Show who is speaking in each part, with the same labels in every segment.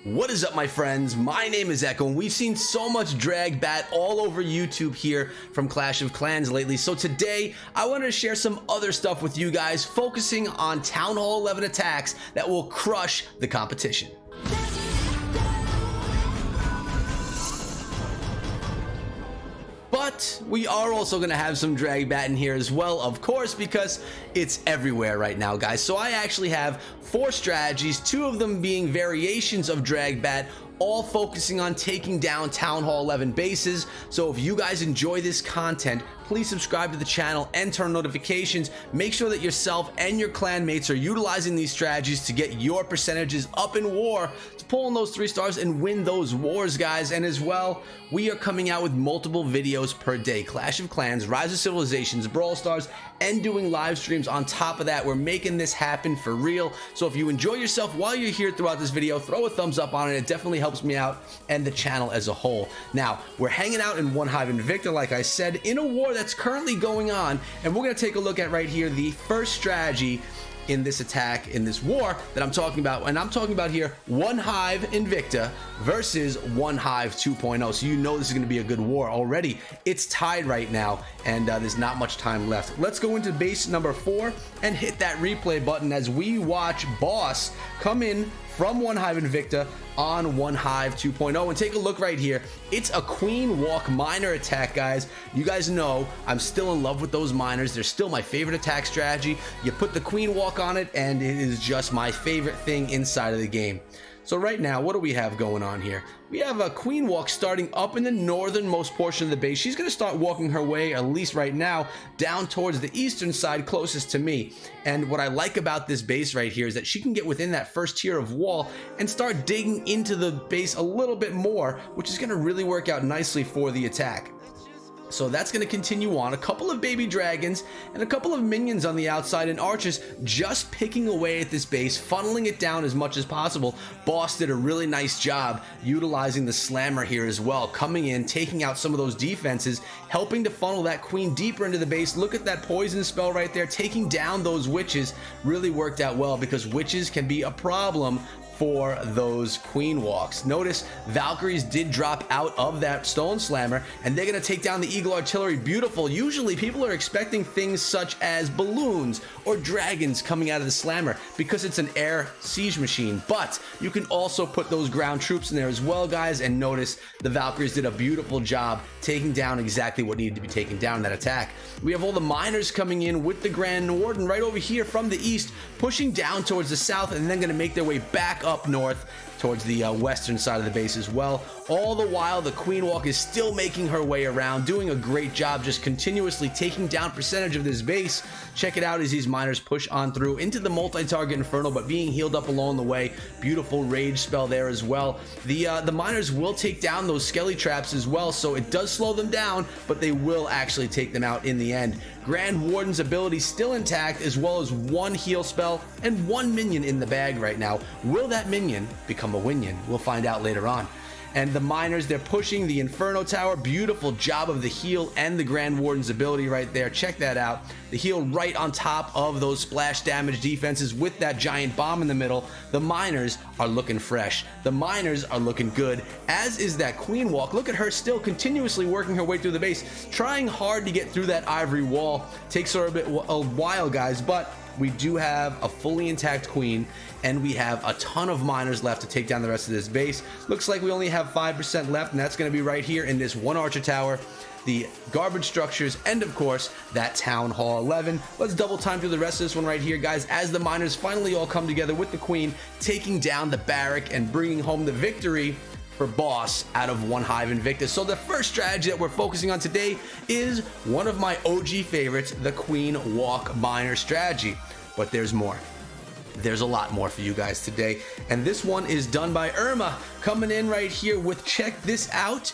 Speaker 1: What is up, my friends? My name is Echo, and we've seen so much drag bat all over YouTube here from Clash of Clans lately. So today, I wanted to share some other stuff with you guys, focusing on Town Hall 11 attacks that will crush the competition. But we are also going to have some drag bat in here as well, of course, because it's everywhere right now, guys. So I actually have 4 strategies, 2 of them being variations of drag bat, all focusing on taking down Town Hall 11 bases. So if you guys enjoy this content, please subscribe to the channel and turn notifications. Make sure that yourself and your clan mates are utilizing these strategies to get your percentages up in war, to pull in those 3 stars and win those wars, guys. And as well, we are coming out with multiple videos per day: Clash of Clans, Rise of Civilizations, Brawl Stars, and doing live streams on top of that. We're making this happen for real. So if you enjoy yourself while you're here throughout this video, throw a thumbs up on it. It definitely helps me out and the channel as a whole. Now, we're hanging out in One Hive Invicta, like I said, in a war that's currently going on, and we're going to take a look at right here the first strategy in this attack, in this war that I'm talking about. And I'm talking about here One Hive Invicta versus One Hive 2.0. So you know this is going to be a good war already. It's tied right now, and there's not much time left. Let's go into base number 4 and hit that replay button as we watch Boss come in from One Hive Invicta on One Hive 2.0, and take a look right here. It's a Queen Walk Miner attack, guys. You guys know I'm still in love with those miners. They're still my favorite attack strategy. You put the Queen Walk on it, and it is just my favorite thing inside of the game. So right now, what do we have going on here? We have a Queen Walk starting up in the northernmost portion of the base. She's going to start walking her way, at least right now, down towards the eastern side closest to me. And what I like about this base right here is that she can get within that first tier of wall and start digging into the base a little bit more, which is going to really work out nicely for the attack. So that's going to continue on. A couple of baby dragons and a couple of minions on the outside, and archers just picking away at this base, funneling it down as much as possible. Boss did a really nice job utilizing the slammer here as well, coming in, taking out some of those defenses, helping to funnel that queen deeper into the base. Look at that poison spell right there, taking down those witches. Really worked out well, because witches can be a problem for those queen walks. Notice Valkyries did drop out of that stone slammer, and they're going to take down the eagle artillery. Beautiful. Usually people are expecting things such as balloons or dragons coming out of the slammer because it's an air siege machine, but you can also put those ground troops in there as well, guys. And notice the Valkyries did a beautiful job taking down exactly what needed to be taken down in that attack. We have all the miners coming in with the Grand Warden right over here from the east, pushing down towards the south, and then going to make their way back up north towards the western side of the base as well. All the while, the Queen Walk is still making her way around, doing a great job, just continuously taking down percentage of this base. Check it out as these miners push on through into the multi-target Inferno, but being healed up along the way. Beautiful rage spell there as well. The miners will take down those skelly traps as well, so it does slow them down, but they will actually take them out in the end. Grand Warden's ability still intact, as well as 1 heal spell and 1 minion in the bag right now. Will that minion become a winion? We'll find out later on. And the miners, they're pushing the Inferno Tower. Beautiful job of the heal and the Grand Warden's ability right there. Check that out. The heal right on top of those splash damage defenses with that giant bomb in the middle. The miners are looking fresh. The miners are looking good, as is that Queen Walk. Look at her still continuously working her way through the base, trying hard to get through that ivory wall. Takes her a while, guys, but we do have a fully intact queen, and we have a ton of miners left to take down the rest of this base. Looks like we only have 5% left, and that's going to be right here in this one archer tower, the garbage structures, and of course that Town Hall 11. Let's double time through the rest of this one right here, guys, as the miners finally all come together with the queen, taking down the barrack and bringing home the victory for Boss out of One Hive Invicta. So the first strategy that we're focusing on today is one of my OG favorites, the Queen Walk Miner strategy. But there's more. There's a lot more for you guys today, and this one is done by Irma, coming in right here with, check this out,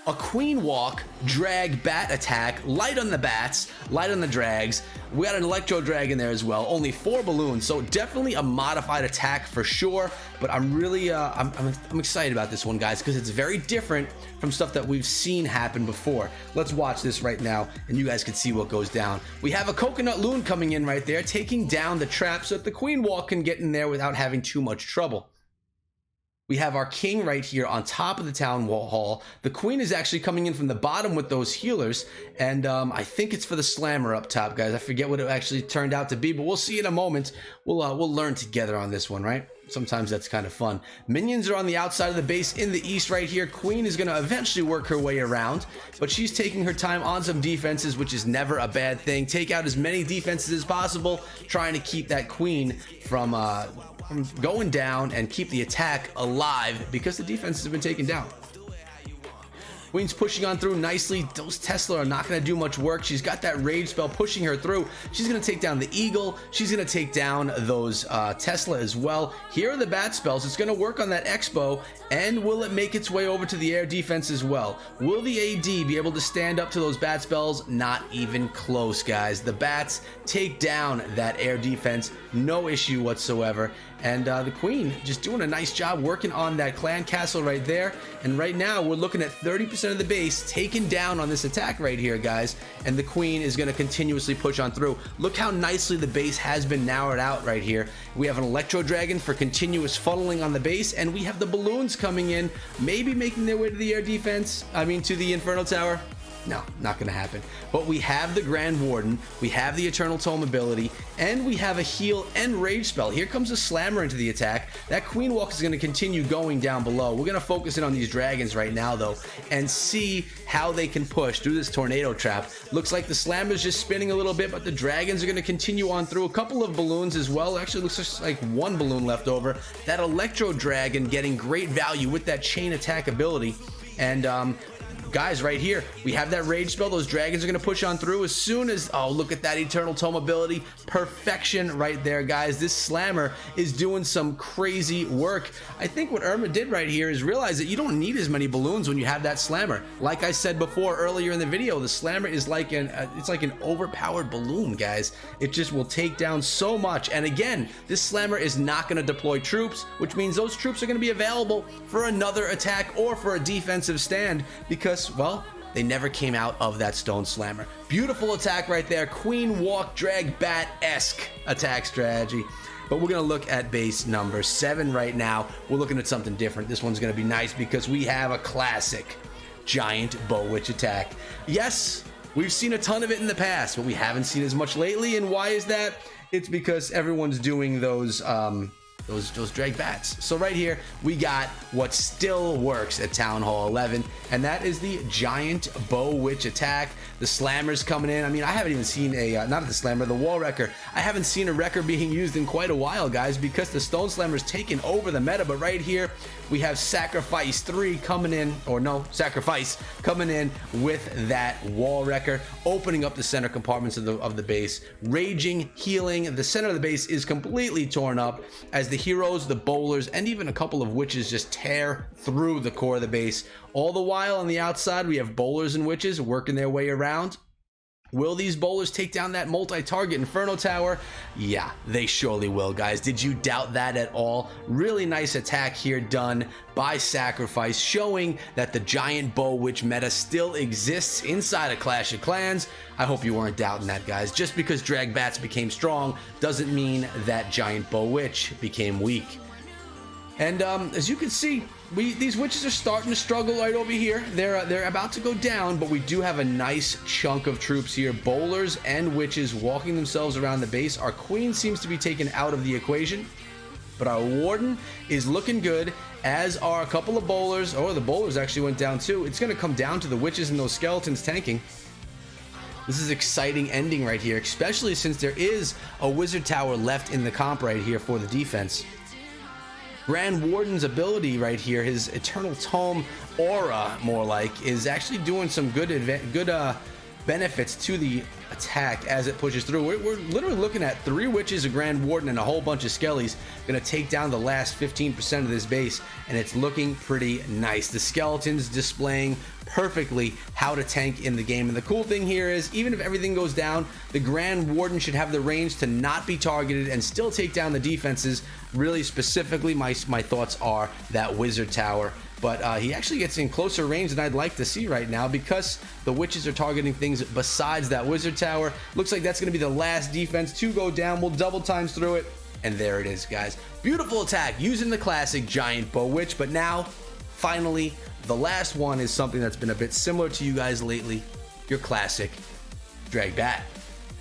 Speaker 1: a Queen Walk drag bat attack. Light on the bats, light on the drags. We got an electro drag in there as well. Only 4 balloons, so definitely a modified attack for sure. But I'm really I'm excited about this one, guys, because it's very different from stuff that we've seen happen before. Let's watch this right now, and you guys can see what goes down. We have a coconut loon coming in right there, taking down the trap so that the Queen Walk can get in there without having too much trouble. We have our king right here on top of the town hall. The queen is actually coming in from the bottom with those healers, and I think it's for the slammer up top, guys. I forget what it actually turned out to be, but we'll see in a moment. We'll learn together on this one, right? Sometimes that's kind of fun. Minions are on the outside of the base in the east right here. Queen is going to eventually work her way around, but she's taking her time on some defenses, which is never a bad thing. Take out as many defenses as possible, trying to keep that queen from going down and keep the attack alive because the defenses have been taken down. Queen's pushing on through nicely. Those Tesla are not going to do much work. She's got that rage spell pushing her through. She's going to take down the eagle. She's going to take down those Tesla as well. Here are the bat spells. It's going to work on that Expo, and will it make its way over to the air defense as well? Will the AD be able to stand up to those bat spells? Not even close, guys. The bats take down that air defense, no issue whatsoever. And the queen just doing a nice job working on that clan castle right there. And right now we're looking at 30% of the base taken down on this attack right here, guys. And the queen is going to continuously push on through. Look how nicely the base has been narrowed out right here. We have an electro dragon for continuous funneling on the base, and we have the balloons coming in, maybe making their way to the air defense. I mean, to the Inferno Tower. No, not going to happen. But we have the Grand Warden, we have the Eternal Tome ability, and we have a heal and rage spell. Here comes a slammer into the attack. That Queen Walk is going to continue going down below. We're going to focus in on these dragons right now, though, and see how they can push through this tornado trap. Looks like the slammer's just spinning a little bit, but the dragons are going to continue on through. A couple of balloons as well. Actually, looks just like one balloon left over. That Electro Dragon getting great value with that chain attack ability. And guys, right here we have that rage spell. Those dragons are going to push on through as soon as, oh, look at that Eternal Tome ability. Perfection right there, guys. This slammer is doing some crazy work. I think what Irma did right here is realize that you don't need as many balloons when you have that slammer. Like I said before earlier in the video, the slammer is like it's like an overpowered balloon, guys. It just will take down so much. And again, this slammer is not going to deploy troops, which means those troops are going to be available for another attack or for a defensive stand, because, well, they never came out of that stone slammer. Beautiful attack right there. Queen Walk Drag Bat-esque attack strategy. But we're going to look at base number 7 right now. We're looking at something different. This one's going to be nice because we have a classic giant bow witch attack. Yes, we've seen a ton of it in the past, but we haven't seen as much lately. And why is that? It's because everyone's doing those drag bats. So right here we got what still works at Town Hall 11, and that is the giant bow witch attack. The slammer's coming in. I mean, I haven't even seen a not the slammer, the wall wrecker. I haven't seen a wrecker being used in quite a while, guys, because the stone slammer's taken over the meta. But right here we have Sacrifice 3 coming in, or no, Sacrifice coming in with that wall wrecker, opening up the center compartments of the base, raging, healing. The center of the base is completely torn up as the heroes, the bowlers, and even a couple of witches just tear through the core of the base. All the while on the outside we have bowlers and witches working their way around. Will these bowlers take down that multi-target Inferno Tower? Yeah, they surely will, guys. Did you doubt that at all? Really nice attack here done by Sacrifice, showing that the giant bow witch meta still exists inside of Clash of Clans. I hope you weren't doubting that, guys. Just because drag bats became strong doesn't mean that giant bow witch became weak. And as you can see, these witches are starting to struggle right over here. They're about to go down, but we do have a nice chunk of troops here. Bowlers and witches walking themselves around the base. Our queen seems to be taken out of the equation, but our warden is looking good, as are a couple of bowlers. Oh, the bowlers actually went down too. It's going to come down to the witches and those skeletons tanking. This is exciting ending right here, especially since there is a wizard tower left in the comp right here for the defense. Grand Warden's ability right here, his Eternal Tome aura, more like, is actually doing some good benefits to the attack as it pushes through. We're literally looking at 3 witches, a Grand Warden, and a whole bunch of skellies going to take down the last 15% of this base, and it's looking pretty nice. The skeletons displaying perfectly how to tank in the game. And the cool thing here is, even if everything goes down, the Grand Warden should have the range to not be targeted and still take down the defenses. Really specifically, my thoughts are that wizard tower. But he actually gets in closer range than I'd like to see right now, because the witches are targeting things besides that wizard tower. Looks like that's going to be the last defense to go down. We'll double times through it. And there it is, guys. Beautiful attack using the classic giant bow witch. But now, finally, the last one is something that's been a bit similar to you guys lately. Your classic drag bat.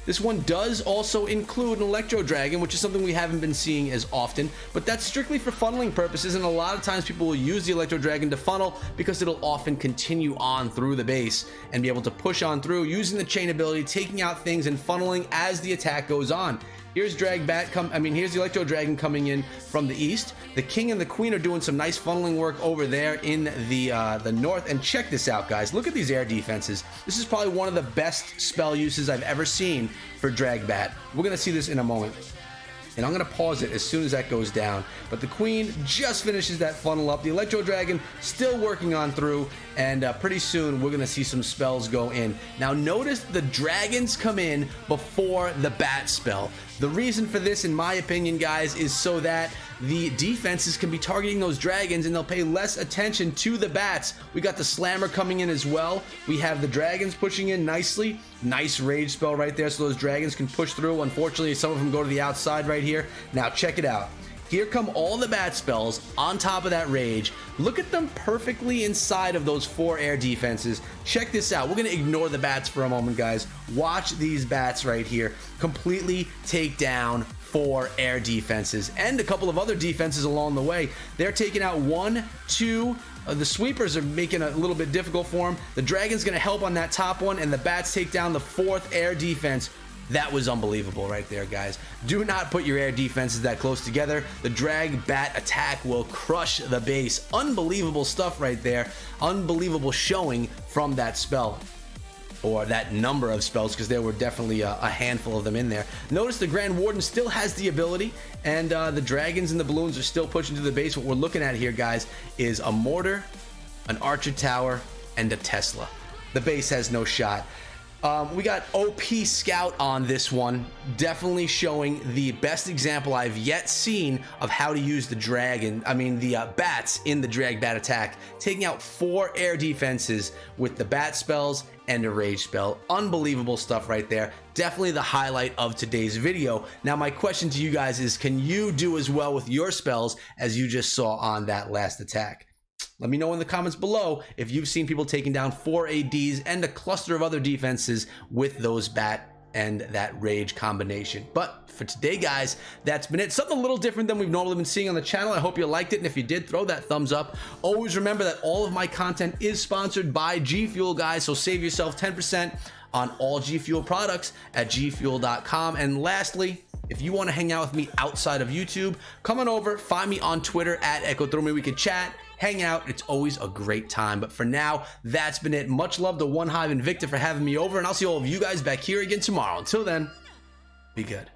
Speaker 1: This one does also include an Electro Dragon, which is something we haven't been seeing as often, but that's strictly for funneling purposes, and a lot of times people will use the Electro Dragon to funnel because it'll often continue on through the base and be able to push on through using the chain ability, taking out things and funneling as the attack goes on. Here's here's the Electro Dragon coming in from the east. The King and the Queen are doing some nice funneling work over there in the north. And check this out, guys. Look at these air defenses. This is probably one of the best spell uses I've ever seen for Drag Bat. We're going to see this in a moment. And I'm going to pause it as soon as that goes down. But the Queen just finishes that funnel up. The Electro Dragon still working on through. And pretty soon we're going to see some spells go in. Now notice the dragons come in before the bat spell. The reason for this, in my opinion, guys, is so that the defenses can be targeting those dragons and they'll pay less attention to the bats. We got the Slammer coming in as well. We have the dragons pushing in nicely. Nice rage spell right there so those dragons can push through. Unfortunately, some of them go to the outside right here. Now check it out. Here come all the bat spells on top of that rage. Look at them perfectly inside of those 4 air defenses. Check this out. We're going to ignore the bats for a moment, guys. Watch these bats right here completely take down 4 air defenses and a couple of other defenses along the way. They're taking out 1, 2. The sweepers are making it a little bit difficult for them. The dragon's going to help on that top one, and the bats take down the 4th air defense. That was unbelievable right there, guys. Do not put your air defenses that close together. The drag bat attack will crush the base. Unbelievable stuff right there. Unbelievable showing from that spell, or that number of spells, because there were definitely a handful of them in there. Notice the Grand Warden still has the ability, and the dragons and the balloons are still pushing to the base. What we're looking at here, guys, is a mortar, an archer tower, and a Tesla. The base has no shot. We got OP Scout on this one, definitely showing the best example I've yet seen of how to use the bats in the drag bat attack, taking out 4 air defenses with the bat spells and a rage spell. Unbelievable stuff right there. Definitely the highlight of today's video. Now my question to you guys is, can you do as well with your spells as you just saw on that last attack? Let me know in the comments below if you've seen people taking down 4 ADs and a cluster of other defenses with those bat and that rage combination. But for today, guys, that's been it. Something a little different than we've normally been seeing on the channel. I hope you liked it, and if you did, throw that thumbs up. Always remember that all of my content is sponsored by G Fuel, guys, so save yourself 10% on all G Fuel products at gfuel.com. And lastly, if you want to hang out with me outside of YouTube, come on over, find me on Twitter at EchoThrough. We can chat, hang out. It's always a great time. But for now, that's been it. Much love to One Hive and Victor for having me over, and I'll see all of you guys back here again tomorrow. Until then, be good.